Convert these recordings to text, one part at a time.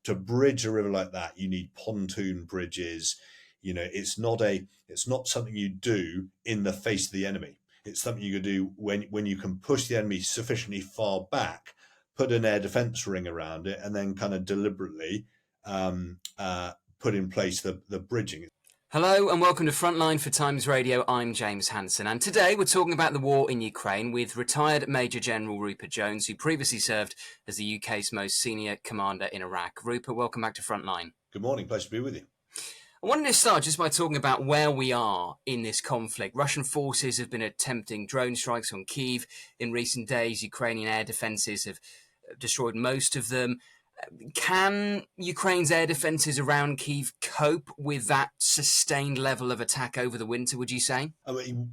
to bridge a river like that, you need pontoon bridges. It's not something you do in the face of the enemy. It's something you could do when you can push the enemy sufficiently far back, put an air defense ring around it, and then kind of deliberately put in place the bridging. Hello and welcome to Frontline for Times Radio. I'm James Hansen, and today we're talking about the war in Ukraine with retired Major General Rupert Jones, who previously served as the UK's most senior commander in Iraq. Rupert, welcome back to Frontline. Good morning, pleasure to be with you. I wanted to start just by talking about where we are in this conflict. Russian forces have been attempting drone strikes on Kyiv in recent days. Ukrainian air defences have destroyed most of them. Can Ukraine's air defences around Kyiv cope with that sustained level of attack over the winter, would you say?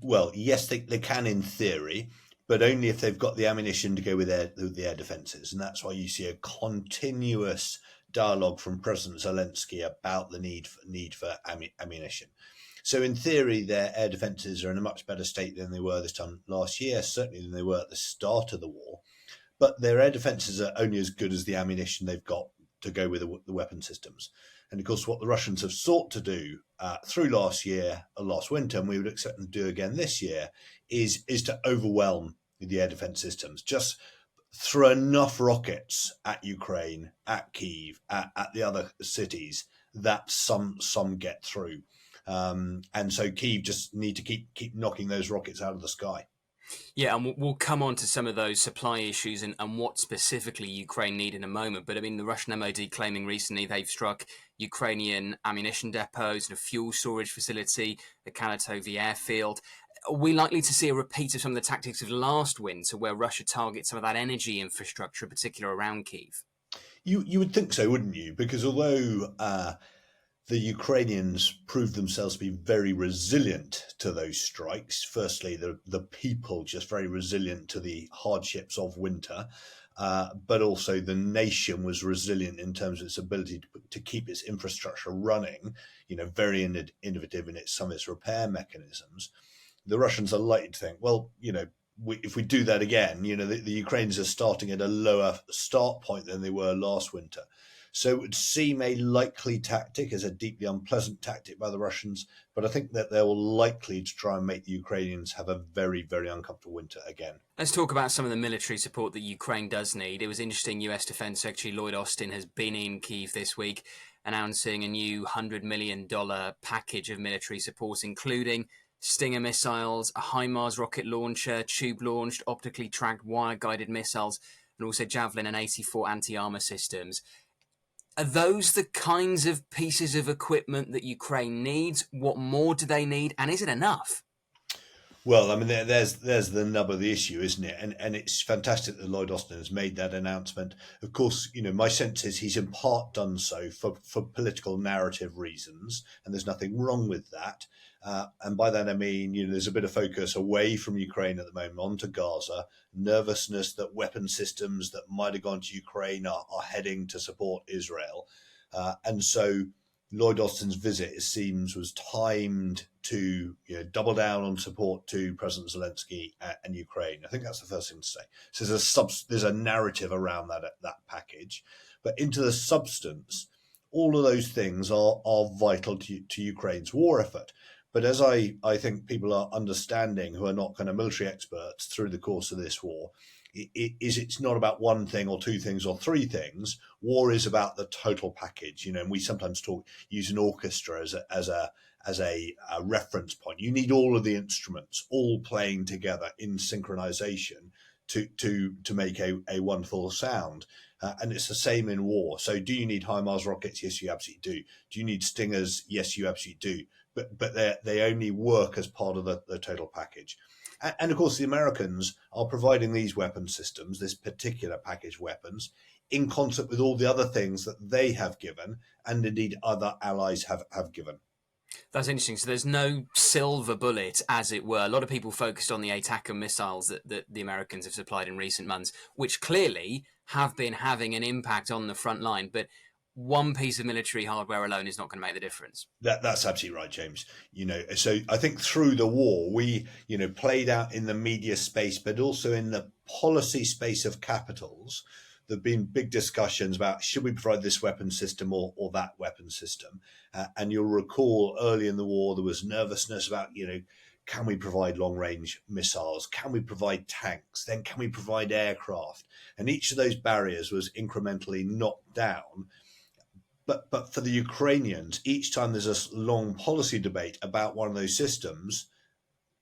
Well, yes, they can in theory, but only if they've got the ammunition to go with the air defences. And that's why you see a continuous dialogue from President Zelensky about the need for ammunition. So in theory, their air defences are in a much better state than they were this time last year, certainly than they were at the start of the war. But their air defences are only as good as the ammunition they've got to go with the weapon systems. And of course, what the Russians have sought to do through last winter, and we would expect them to do again this year, is to overwhelm the air defence systems. Just throw enough rockets at Ukraine, at Kyiv, at the other cities that some get through. And so Kyiv just need to keep knocking those rockets out of the sky. Yeah, and we'll come on to some of those supply issues and what specifically Ukraine need in a moment. But I mean, the Russian MOD claiming recently they've struck Ukrainian ammunition depots and a fuel storage facility, the Kalatovi airfield. Are we likely to see a repeat of some of the tactics of last winter where Russia targets some of that energy infrastructure, in particular around Kyiv? You would think so, wouldn't you? Because although the Ukrainians proved themselves to be very resilient to those strikes. Firstly, the people just very resilient to the hardships of winter, but also the nation was resilient in terms of its ability to keep its infrastructure running, very innovative in some of its repair mechanisms. The Russians are likely to think, well, if we do that again, the Ukrainians are starting at a lower start point than they were last winter. So it would seem a likely tactic, as a deeply unpleasant tactic by the Russians, but I think that they're likely to try and make the Ukrainians have a very, very uncomfortable winter again. Let's talk about some of the military support that Ukraine does need. It was interesting, US Defense Secretary Lloyd Austin has been in Kyiv this week, announcing a new $100 million package of military support, including Stinger missiles, a HIMARS rocket launcher, tube-launched, optically tracked, wire-guided missiles, and also Javelin and 84 anti-armor systems. Are those the kinds of pieces of equipment that Ukraine needs? What more do they need? And is it enough? Well, I mean, there's the nub of the issue, isn't it? And it's fantastic that Lloyd Austin has made that announcement. Of course, my sense is he's in part done so for political narrative reasons, and there's nothing wrong with that. And by that I mean, there's a bit of focus away from Ukraine at the moment onto Gaza, nervousness that weapon systems that might have gone to Ukraine are heading to support Israel. And so Lloyd Austin's visit, it seems, was timed to double down on support to President Zelensky and Ukraine. I think that's the first thing to say. So there's a narrative around that package. But into the substance, all of those things are vital to Ukraine's war effort. But as I think people are understanding who are not kind of military experts through the course of this war, it's not about one thing or two things or three things. War is about the total package, and we sometimes use an orchestra as a reference point. You need all of the instruments all playing together in synchronization to make a wonderful sound. And it's the same in war. So do you need HIMARS rockets? Yes, you absolutely do. Do you need Stingers? Yes, you absolutely do. But they only work as part of the total package. And of course, the Americans are providing these weapon systems, this particular package weapons, in concert with all the other things that they have given, and indeed other allies have given. That's interesting. So there's no silver bullet, as it were. A lot of people focused on the ATACMS missiles that the Americans have supplied in recent months, which clearly have been having an impact on the front line. But one piece of military hardware alone is not going to make the difference. That's absolutely right, James. So I think through the war, we, played out in the media space, but also in the policy space of capitals, there've been big discussions about should we provide this weapon system or that weapon system. And you'll recall early in the war, there was nervousness about, can we provide long range missiles? Can we provide tanks? Then can we provide aircraft? And each of those barriers was incrementally knocked down. But for the Ukrainians, each time there's a long policy debate about one of those systems,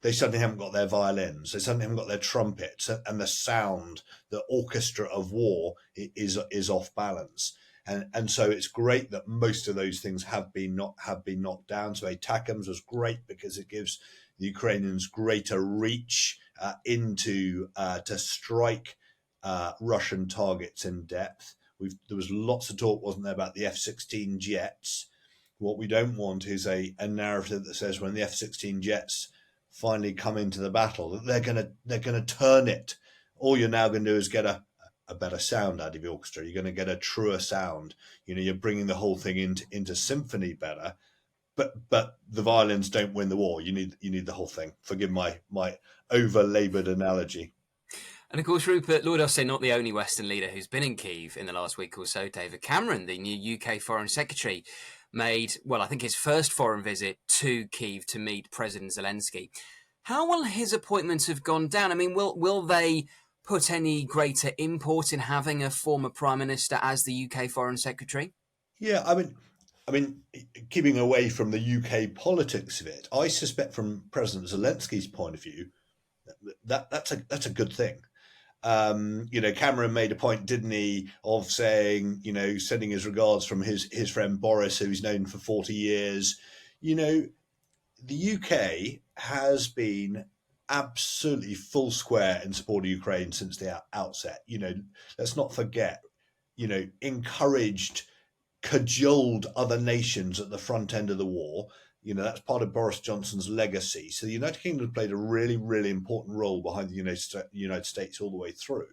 they suddenly haven't got their violins, they suddenly haven't got their trumpets, and the sound, the orchestra of war is off balance. And so it's great that most of those things have been knocked down. So ATACMS was great because it gives the Ukrainians greater reach into to strike Russian targets in depth. There was lots of talk, wasn't there, about the F-16 jets. What we don't want is a narrative that says when the F-16 jets finally come into the battle that they're gonna turn it. All you're now going to do is get a better sound out of the orchestra. You're going to get a truer sound. You're bringing the whole thing into symphony better. But the violins don't win the war. You need the whole thing. Forgive my over-laboured analogy. And of course, Rupert, Lloyd Austin, not the only Western leader who's been in Kyiv in the last week or so. David Cameron, the new UK Foreign Secretary, made, I think his first foreign visit to Kyiv to meet President Zelensky. How will his appointments have gone down? I mean, will they put any greater import in having a former Prime Minister as the UK Foreign Secretary? Yeah, I mean, keeping away from the UK politics of it, I suspect from President Zelensky's point of view, that's a good thing. Cameron made a point, didn't he, of saying, sending his regards from his friend Boris, who he's known for 40 years. The UK has been absolutely full square in support of Ukraine since the outset. Let's not forget, encouraged, cajoled other nations at the front end of the war. That's part of Boris Johnson's legacy. So the United Kingdom played a really, really important role behind the United States all the way through.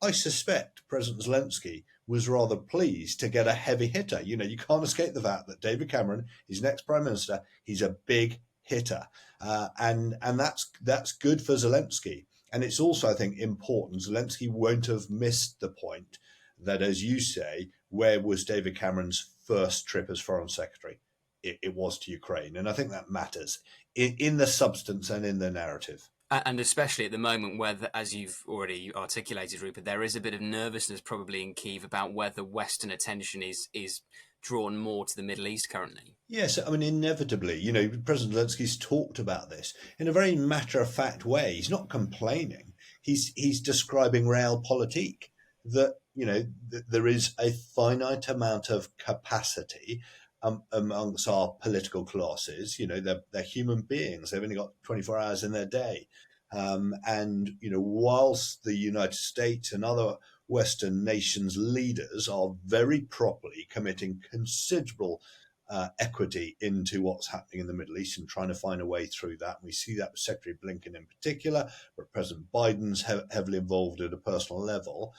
I suspect President Zelensky was rather pleased to get a heavy hitter. You can't escape the fact that David Cameron, his next Prime Minister, he's a big hitter. And that's good for Zelensky. And it's also, I think, important. Zelensky won't have missed the point that, as you say, where was David Cameron's first trip as Foreign Secretary? It was to Ukraine. And I think that matters in the substance and in the narrative. And especially at the moment where, as you've already articulated, Rupert, there is a bit of nervousness probably in Kyiv about whether Western attention is drawn more to the Middle East currently. Yes, I mean, inevitably, President Zelensky's talked about this in a very matter-of-fact way. He's not complaining. He's describing realpolitik, that, there is a finite amount of capacity amongst our political classes. They're human beings. They've only got 24 hours in their day. Whilst the United States and other Western nations' leaders are very properly committing considerable equity into what's happening in the Middle East and trying to find a way through that. And we see that with Secretary Blinken in particular, but President Biden's heavily involved at a personal level.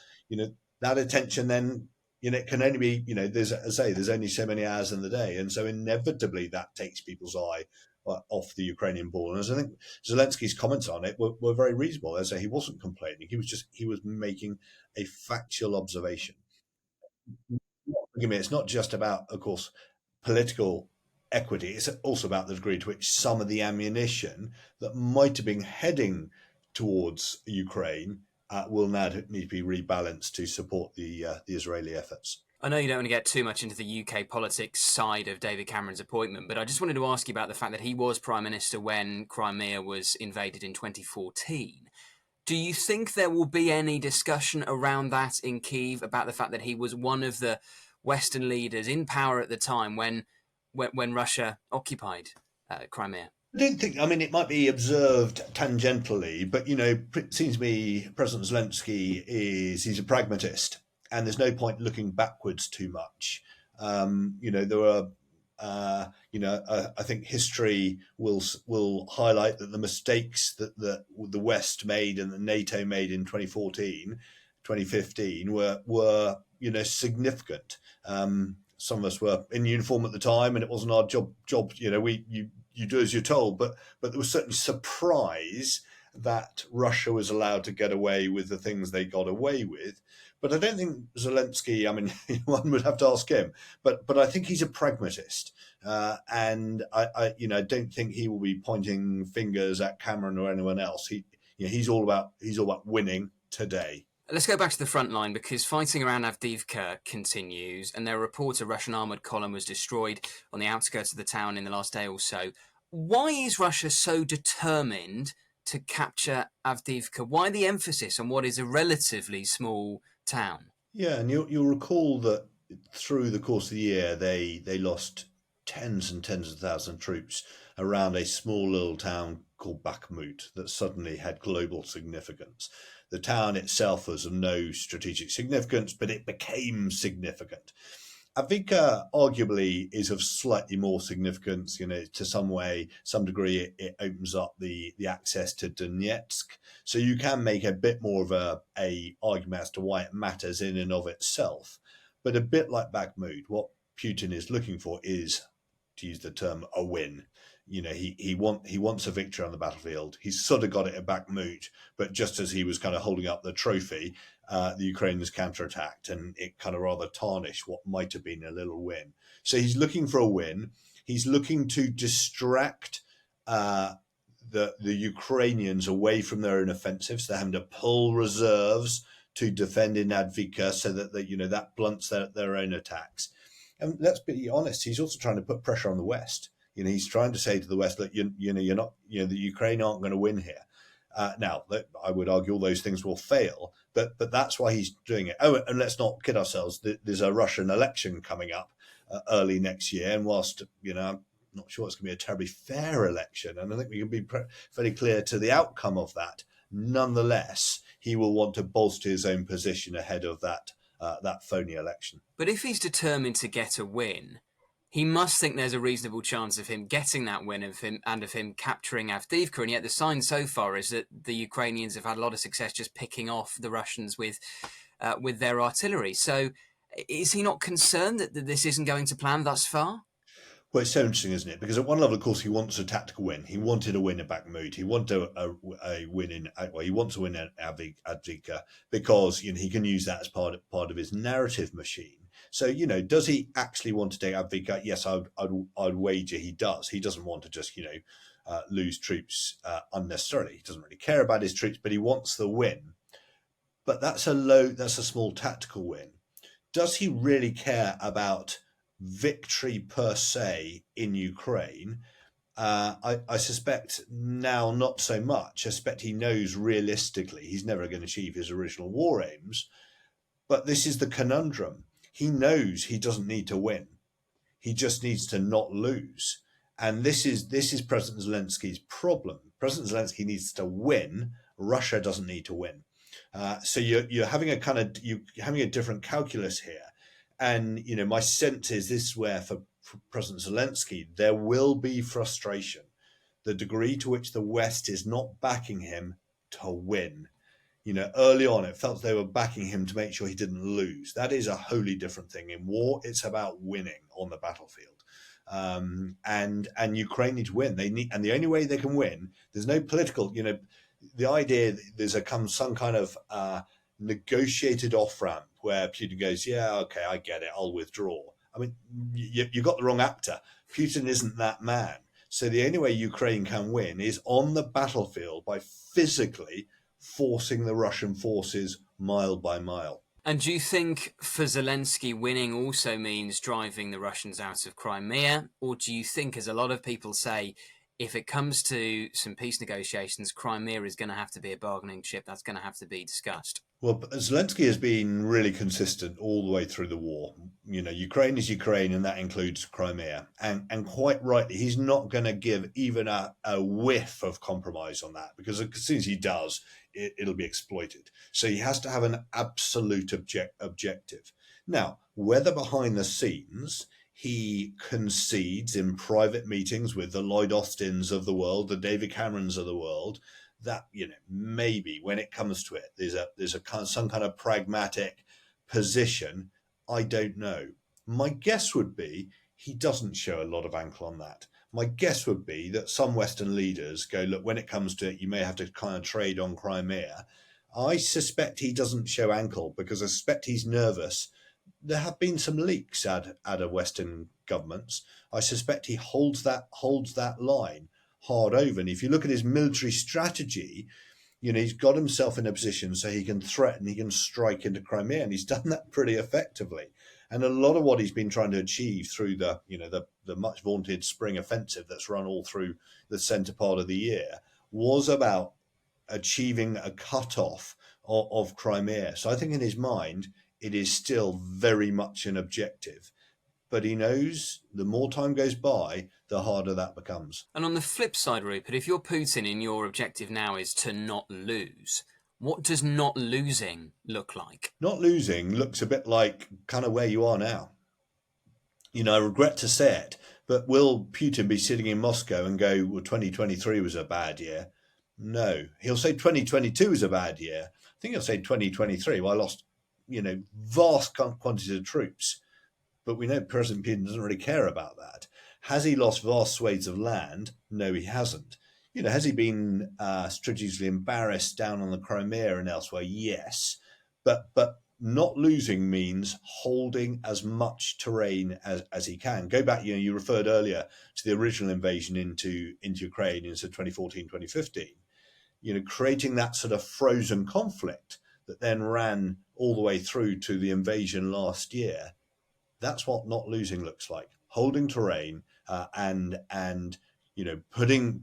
That attention then, it can only be, there's only so many hours in the day. And so inevitably that takes people's eye off the Ukrainian ball. And as I think Zelensky's comments on it were very reasonable. As I say, he wasn't complaining. He was making a factual observation. Forgive me, it's not just about, of course, political equity. It's also about the degree to which some of the ammunition that might have been heading towards Ukraine will now need to be rebalanced to support the Israeli efforts. I know you don't want to get too much into the UK politics side of David Cameron's appointment, but I just wanted to ask you about the fact that he was Prime Minister when Crimea was invaded in 2014. Do you think there will be any discussion around that in Kyiv, about the fact that he was one of the Western leaders in power at the time when Russia occupied Crimea? I don't think, it might be observed tangentially, but, it seems to me President Zelensky he's a pragmatist, and there's no point looking backwards too much. There are, I think history will highlight that the mistakes that the West made and that NATO made in 2014, 2015 were significant. Some of us were in uniform at the time, and it wasn't our job. You do as you're told, but there was certainly surprise that Russia was allowed to get away with the things they got away with. But I don't think Zelensky. I mean, one would have to ask him. But I think he's a pragmatist, and I don't think he will be pointing fingers at Cameron or anyone else. He's all about winning today. Let's go back to the front line because fighting around Avdiivka continues, and there are reports a Russian armoured column was destroyed on the outskirts of the town in the last day or so. Why is Russia so determined to capture Avdiivka? Why the emphasis on what is a relatively small town? Yeah, and you'll recall that through the course of the year, they lost tens and tens of thousands of troops around a small little town called Bakhmut that suddenly had global significance. The town itself was of no strategic significance, but it became significant. Avdiivka arguably is of slightly more significance, to some degree, it opens up the access to Donetsk. So you can make a bit more of a argument as to why it matters in and of itself. But a bit like Bakhmut, what Putin is looking for is, to use the term, a win. He wants a victory on the battlefield. He's sort of got it at Bakhmut, but just as he was kind of holding up the trophy, the Ukrainians counterattacked, and it kind of rather tarnished what might have been a little win. So he's looking for a win. He's looking to distract the Ukrainians away from their own offensives. They're having to pull reserves to defend in Avdiivka so that that blunts their own attacks. And let's be honest, he's also trying to put pressure on the West. He's trying to say to the West that you're not, the Ukraine aren't going to win here. Now, I would argue all those things will fail, but that's why he's doing it. Oh, and let's not kid ourselves. There's a Russian election coming up early next year, and whilst I'm not sure it's going to be a terribly fair election, and I think we can be fairly clear to the outcome of that. Nonetheless, he will want to bolster his own position ahead of that phony election. But if he's determined to get a win, he must think there's a reasonable chance of him getting that win of him capturing Avdiivka, and yet the sign so far is that the Ukrainians have had a lot of success just picking off the Russians with their artillery. So is he not concerned that this isn't going to plan thus far? Well, it's so interesting, isn't it? Because at one level, of course, he wants a tactical win. He wanted a win at Bakhmut. He wanted a win he wants a win at Avdiivka because he can use that as part of his narrative machine. So, does he actually want to take Avdiivka? Yes, I'd wager he does. He doesn't want to just, lose troops unnecessarily. He doesn't really care about his troops, but he wants the win. But that's a small tactical win. Does he really care about victory per se in Ukraine? I suspect now not so much. I suspect he knows realistically he's never going to achieve his original war aims. But this is the conundrum. He knows he doesn't need to win. He just needs to not lose. And this is President Zelensky's problem. President Zelensky needs to win. Russia doesn't need to win. So you're having a different calculus here. And my sense is this is where for President Zelensky there will be frustration. The degree to which the West is not backing him to win. Early on, it felt they were backing him to make sure he didn't lose. That is a wholly different thing. In war, it's about winning on the battlefield. And Ukraine need to win. And the only way they can win, there's no political, the idea that there's some kind of negotiated off-ramp where Putin goes, yeah, okay, I get it, I'll withdraw. I mean, you got the wrong actor. Putin isn't that man. So the only way Ukraine can win is on the battlefield by physically forcing the Russian forces mile by mile. And do you think for Zelensky winning also means driving the Russians out of Crimea? Or do you think, as a lot of people say, if it comes to some peace negotiations, Crimea is going to have to be a bargaining chip that's going to have to be discussed? Well, Zelensky has been really consistent all the way through the war. Ukraine is Ukraine, and that includes Crimea. And quite rightly, he's not going to give even a whiff of compromise on that, because as soon as he does, it'll be exploited. So he has to have an absolute objective. Now, whether behind the scenes he concedes in private meetings with the Lloyd Austins of the world, the David Camerons of the world, that maybe when it comes to it, there's some kind of pragmatic position. I don't know. My guess would be he doesn't show a lot of ankle on that. My guess would be that some Western leaders go, look, when it comes to it, you may have to kind of trade on Crimea, I suspect he doesn't show ankle because I suspect he's nervous. There have been some leaks out of Western governments. I suspect he holds that line hard over. And if you look at his military strategy, he's got himself in a position so he can threaten, he can strike into Crimea, and he's done that pretty effectively. And a lot of what he's been trying to achieve through the much vaunted spring offensive that's run all through the centre part of the year was about achieving a cut-off of Crimea. So I think in his mind, it is still very much an objective. But he knows the more time goes by, the harder that becomes. And on the flip side, Rupert, if you're Putin and your objective now is to not lose, what does not losing look like? Not losing looks a bit like kind of where you are now. I regret to say it, but will Putin be sitting in Moscow and go, well, 2023 was a bad year? No. He'll say 2022 was a bad year. I think he'll say 2023, well, I lost, vast quantities of troops. But we know President Putin doesn't really care about that. Has he lost vast swathes of land? No, he hasn't. Has he been strategically embarrassed down on the Crimea and elsewhere? Yes. But not losing means holding as much terrain as he can. Go back, you referred earlier to the original invasion into Ukraine in 2014, 2015. Creating that sort of frozen conflict that then ran all the way through to the invasion last year. That's what not losing looks like. Holding terrain and putting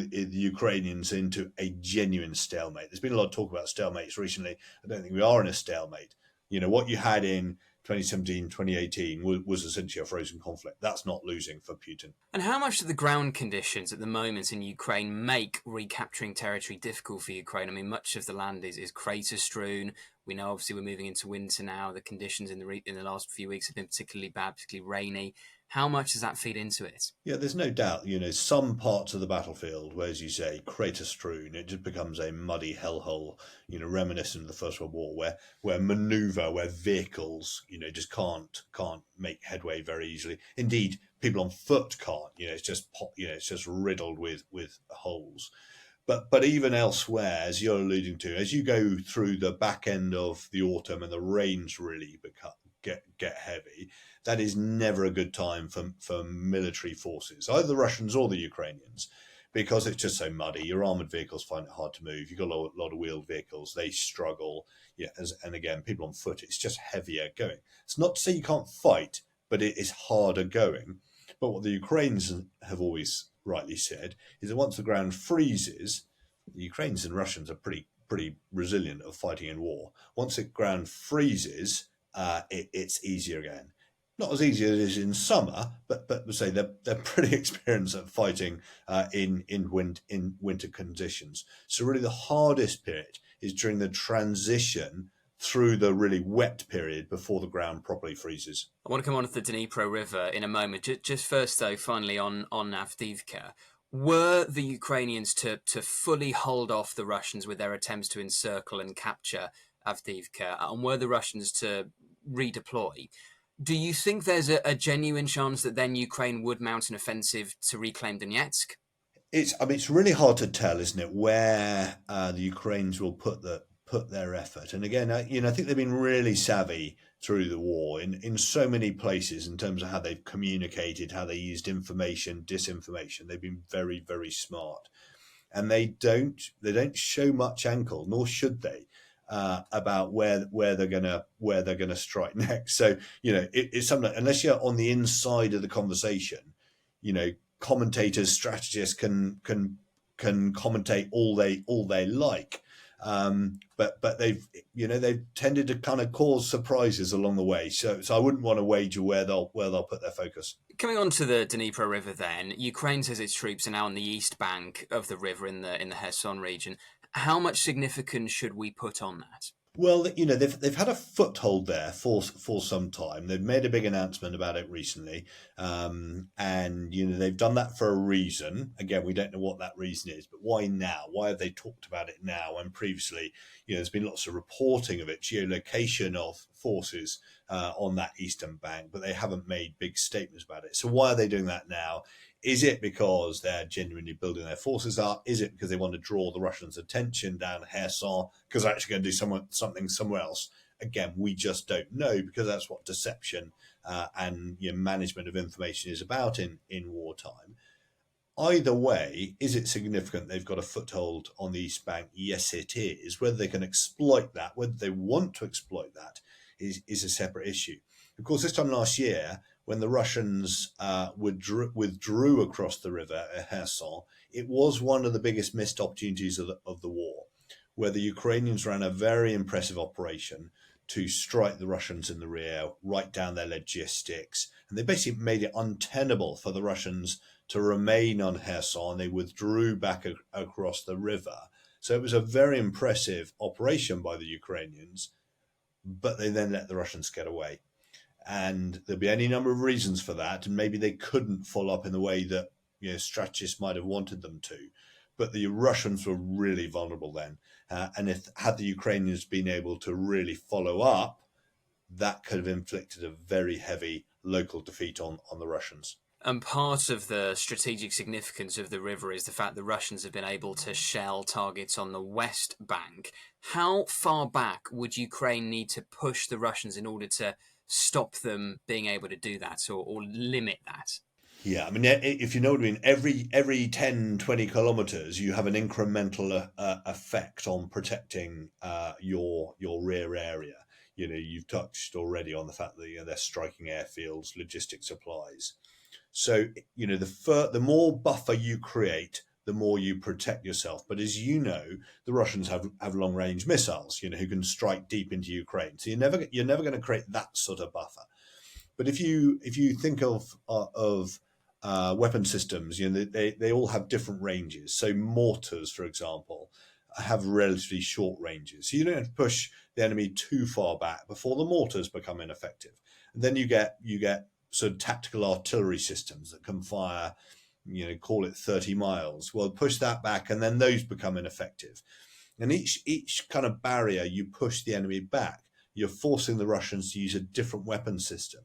the Ukrainians into a genuine stalemate. There's been a lot of talk about stalemates recently. I don't think we are in a stalemate. What you had in 2017, 2018 was essentially a frozen conflict. That's not losing for Putin. And how much do the ground conditions at the moment in Ukraine make recapturing territory difficult for Ukraine? I mean, much of the land is crater-strewn. We know, obviously, we're moving into winter now. The conditions in the last few weeks have been particularly bad, particularly rainy. How much does that feed into it? Yeah, there's no doubt. Some parts of the battlefield, where, as you say, crater-strewn, it just becomes a muddy hellhole, reminiscent of the First World War, where vehicles, just can't make headway very easily. Indeed, people on foot can't. It's just riddled with holes. But even elsewhere, as you're alluding to, as you go through the back end of the autumn and the rains really get heavy, that is never a good time for military forces, either the Russians or the Ukrainians, because it's just so muddy. Your armoured vehicles find it hard to move. You've got a lot of wheeled vehicles. They struggle. Yeah, and again, people on foot, it's just heavier going. It's not to say you can't fight, but it is harder going. But what the Ukrainians have always rightly said is that once the ground freezes, the Ukrainians and Russians are pretty resilient of fighting in war. Once the ground freezes, it's easier again. Not as easy as it is in summer, but say they're pretty experienced at fighting in winter conditions. So really, the hardest period is during the transition through the really wet period before the ground properly freezes. I want to come on to the Dnipro River in a moment. Just first, though, finally on Avdiivka. Were the Ukrainians to fully hold off the Russians with their attempts to encircle and capture Avdiivka, and were the Russians to redeploy, do you think there's a genuine chance that then Ukraine would mount an offensive to reclaim Donetsk? It's really hard to tell, isn't it, where the Ukrainians will put their effort. And again, I think they've been really savvy through the war in so many places in terms of how they've communicated, how they used information, disinformation. They've been very, very smart, and they don't show much ankle, nor should they, about where they're gonna strike next. So it's something, unless you're on the inside of the conversation, commentators, strategists can commentate all they like. But they've tended to kind of cause surprises along the way. So I wouldn't want to wager where they'll put their focus. Coming on to the Dnipro River, then Ukraine says its troops are now on the east bank of the river in the Kherson region. How much significance should we put on that? Well, they've had a foothold there for some time. They've made a big announcement about it recently, and they've done that for a reason. Again, we don't know what that reason is, but why now? Why have they talked about it now? And previously, there's been lots of reporting of it, geolocation of forces on that eastern bank, but they haven't made big statements about it. So why are they doing that now? Is it because they're genuinely building their forces up? Is it because they want to draw the Russians' attention down Kherson because they're actually going to do something somewhere else? Again, we just don't know, because that's what deception and management of information is about in wartime. Either way, is it significant they've got a foothold on the East Bank? Yes, it is. Whether they can exploit that, whether they want to exploit that, is a separate issue. Of course, this time last year, when the Russians withdrew across the river at Kherson, it was one of the biggest missed opportunities of the war, where the Ukrainians ran a very impressive operation to strike the Russians in the rear, write down their logistics, and they basically made it untenable for the Russians to remain on Kherson. They withdrew back across the river. So it was a very impressive operation by the Ukrainians, but they then let the Russians get away. And there'll be any number of reasons for that, and maybe they couldn't follow up in the way that strategists might have wanted them to. But the Russians were really vulnerable then, and had the Ukrainians been able to really follow up, that could have inflicted a very heavy local defeat on the Russians. And part of the strategic significance of the river is the fact the Russians have been able to shell targets on the West Bank. How far back would Ukraine need to push the Russians in order to stop them being able to do that, or limit that? Yeah, I mean, if you know what I mean, every 10, 20 kilometers, you have an incremental effect on protecting your rear area. You've touched already on the fact that they're striking airfields, logistic supplies. So, the more buffer you create, the more you protect yourself. But as you know, the Russians have long range missiles, who can strike deep into Ukraine. So you're never going to create that sort of buffer. But if you think of weapon systems, they all have different ranges. So mortars, for example, have relatively short ranges. So you don't have to push the enemy too far back before the mortars become ineffective. And then you get sort of tactical artillery systems that can fire, call it 30 miles. Well, push that back, and then those become ineffective. And each kind of barrier you push the enemy back, you're forcing the Russians to use a different weapon system,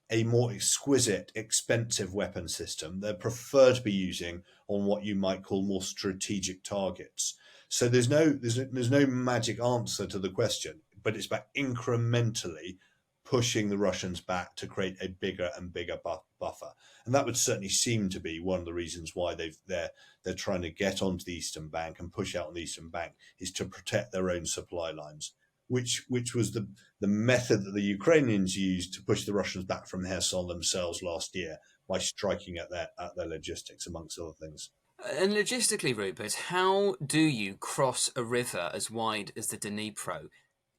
a more exquisite, expensive weapon system they prefer to be using on what you might call more strategic targets. So there's no magic answer to the question, but it's about incrementally pushing the Russians back to create a bigger and bigger buffer. And that would certainly seem to be one of the reasons why they're trying to get onto the Eastern Bank and push out on the Eastern Bank, is to protect their own supply lines, which was the method that the Ukrainians used to push the Russians back from Kherson themselves last year, by striking at their logistics, amongst other things. And logistically, Rupert, how do you cross a river as wide as the Dnipro?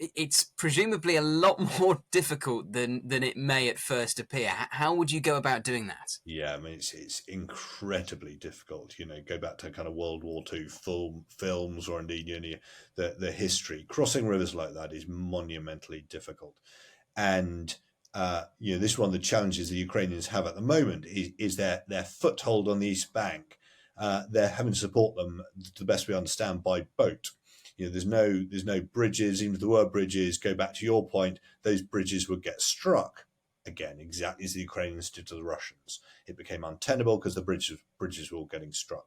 It's presumably a lot more difficult than it may at first appear. How would you go about doing that? Yeah, I mean, it's incredibly difficult. Go back to kind of World War II films, or indeed the history. Crossing rivers like that is monumentally difficult, and this is one of the challenges the Ukrainians have at the moment is their foothold on the East Bank. They're having to support them, to the best we understand, by boat. There's no bridges. Even if there were bridges, go back to your point, those bridges would get struck again, exactly as the Ukrainians did to the Russians. It became untenable because the bridges were all getting struck.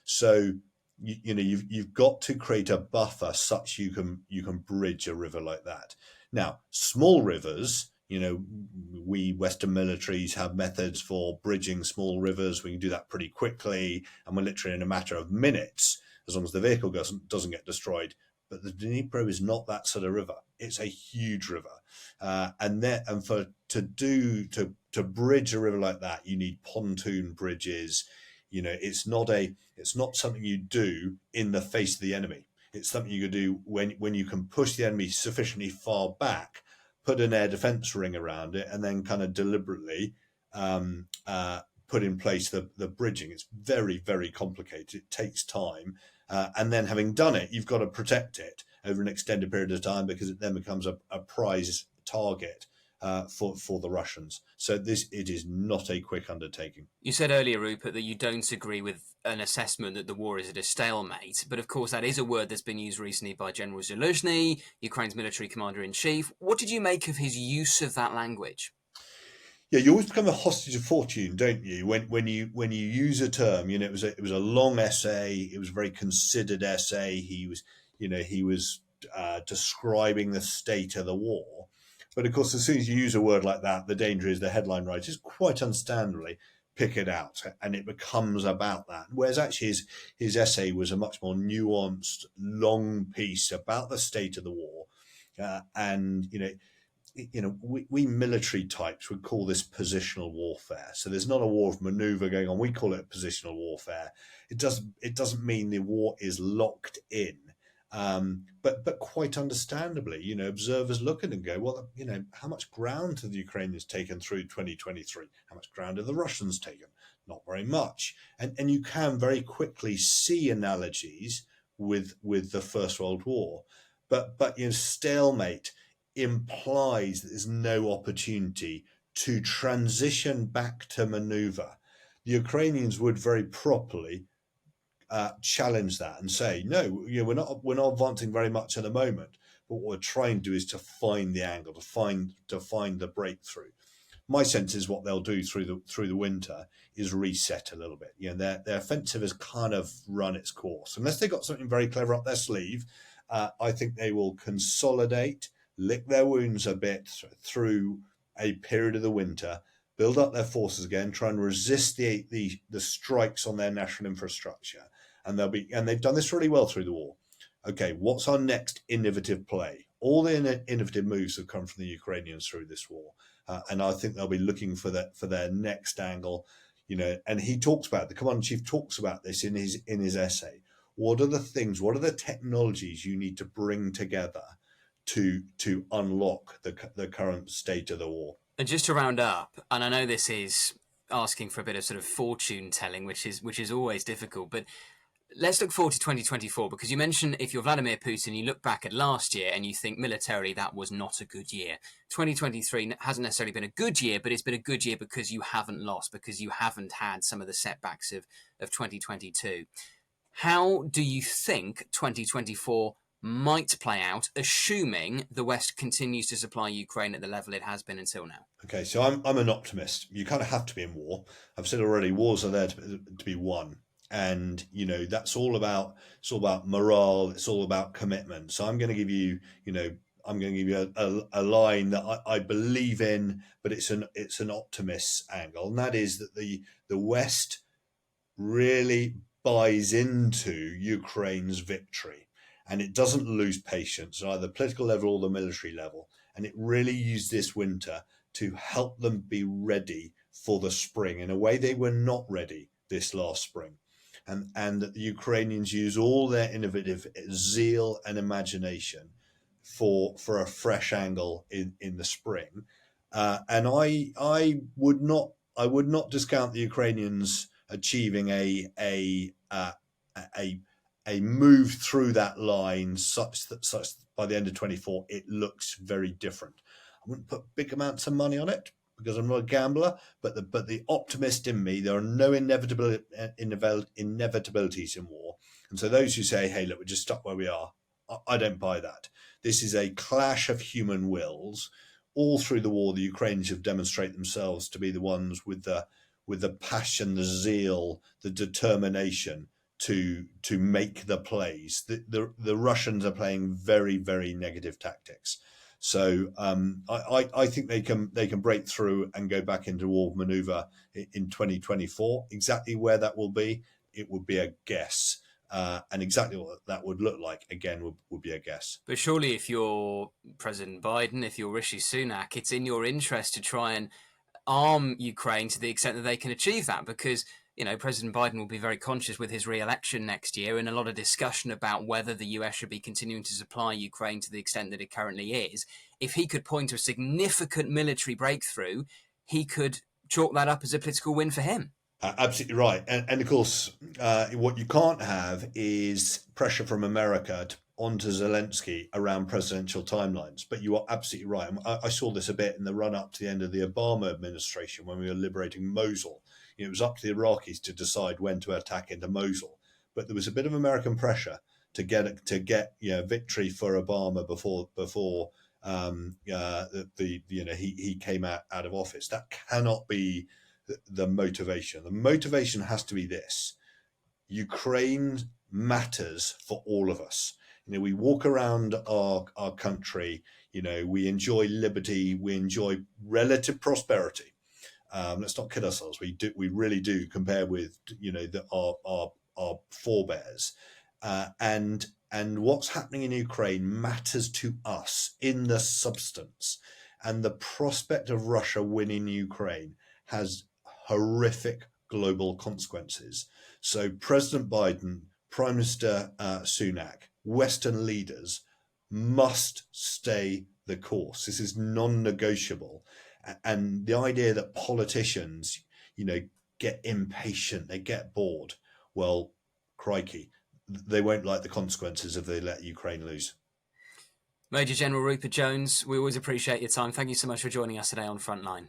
So you've got to create a buffer such you can bridge a river like that. Now, small rivers, we Western militaries have methods for bridging small rivers. We can do that pretty quickly, and we're literally in a matter of minutes, as long as the vehicle doesn't get destroyed. But the Dnipro is not that sort of river. It's a huge river, to bridge a river like that, you need pontoon bridges. It's not something you do in the face of the enemy. It's something you could do when you can push the enemy sufficiently far back, put an air defense ring around it, and then kind of deliberately put in place the bridging. It's very, very complicated. It takes time. And then having done it, you've got to protect it over an extended period of time, because it then becomes a prize target for the Russians. So it is not a quick undertaking. You said earlier, Rupert, that you don't agree with an assessment that the war is at a stalemate, but of course that is a word that's been used recently by General Zaluzhny, Ukraine's military commander-in-chief. What did you make of his use of that language? Yeah, you always become a hostage of fortune, don't you? When you use a term, it was a long essay. It was a very considered essay. He was describing the state of the war. But of course, as soon as you use a word like that, the danger is the headline writers quite understandably pick it out, and it becomes about that. Whereas actually, his essay was a much more nuanced, long piece about the state of the war, and we military types would call this positional warfare. So there's not a war of maneuver going on. We call it positional warfare. It doesn't mean the war is locked in. But quite understandably, observers look at it and go, well, how much ground have the Ukrainians taken through 2023? How much ground have the Russians taken? Not very much. And you can very quickly see analogies with the First World War. But stalemate implies that there's no opportunity to transition back to maneuver. The Ukrainians would very properly challenge that and say, no, we're not advancing very much at the moment. But what we're trying to do is to find the angle, to find the breakthrough. My sense is what they'll do through the winter is reset a little bit. Their offensive has kind of run its course. Unless they've got something very clever up their sleeve, I think they will consolidate, lick their wounds a bit through a period of the winter, build up their forces again, try and resist the strikes on their national infrastructure, and they've done this really well through the war. Okay, what's our next innovative play? All the innovative moves have come from the Ukrainians through this war, and I think they'll be looking for their next angle. And he talks about the commander in chief talks about this in his essay. What are the things? What are the technologies you need to bring together to unlock the current state of the war? And just to round up, and I know this is asking for a bit of sort of fortune telling, which is always difficult, but let's look forward to 2024, because you mentioned if you're Vladimir Putin, you look back at last year and you think militarily that was not a good year. 2023 hasn't necessarily been a good year, but it's been a good year because you haven't lost, because you haven't had some of the setbacks of 2022. How do you think 2024 might play out, assuming the West continues to supply Ukraine at the level it has been until now? Okay, so I'm an optimist. You kind of have to be in war. I've said already, wars are there to be won, and that's all about morale. It's all about commitment. So I'm going to give you, a line that I believe in, but it's an optimist angle, and that is that the West really buys into Ukraine's victory, and it doesn't lose patience at either the political level or the military level. And it really used this winter to help them be ready for the spring in a way they were not ready this last spring. And that the Ukrainians use all their innovative zeal and imagination for a fresh angle in the spring. And I would not discount the Ukrainians achieving a move through that line such that by the end of 24 it looks very different. I wouldn't put big amounts of money on it because I'm not a gambler, but the optimist in me, there are no inevitabilities in war. And so those who say, hey, look, we're just stuck where we are, I don't buy that. This is a clash of human wills. All through the war, the Ukrainians have demonstrated themselves to be the ones with the passion, the zeal, the determination to make the plays. The Russians are playing very, very negative tactics. So I think they can break through and go back into war maneuver in 2024. Exactly where that will be, it would be a guess. And exactly what that would look like, again, would be a guess. But surely if you're President Biden, if you're Rishi Sunak, it's in your interest to try and arm Ukraine to the extent that they can achieve that, because President Biden will be very conscious with his re-election next year, and a lot of discussion about whether the US should be continuing to supply Ukraine to the extent that it currently is. If he could point to a significant military breakthrough, he could chalk that up as a political win for him. Absolutely right. And of course, what you can't have is pressure from America onto Zelensky around presidential timelines. But you are absolutely right. I saw this a bit in the run up to the end of the Obama administration when we were liberating Mosul. It was up to the Iraqis to decide when to attack into Mosul. But there was a bit of American pressure to get victory for Obama before he came out of office. That cannot be the motivation. The motivation has to be this: Ukraine matters for all of us. We walk around our country. We enjoy liberty. We enjoy relative prosperity. Let's not kid ourselves. We really do, compare with our forebears, and what's happening in Ukraine matters to us in the substance. And the prospect of Russia winning Ukraine has horrific global consequences. So President Biden, Prime Minister Sunak, Western leaders must stay the course. This is non-negotiable. And the idea that politicians, get impatient, they get bored, well, crikey, they won't like the consequences if they let Ukraine lose. Major General Rupert Jones, we always appreciate your time. Thank you so much for joining us today on Frontline.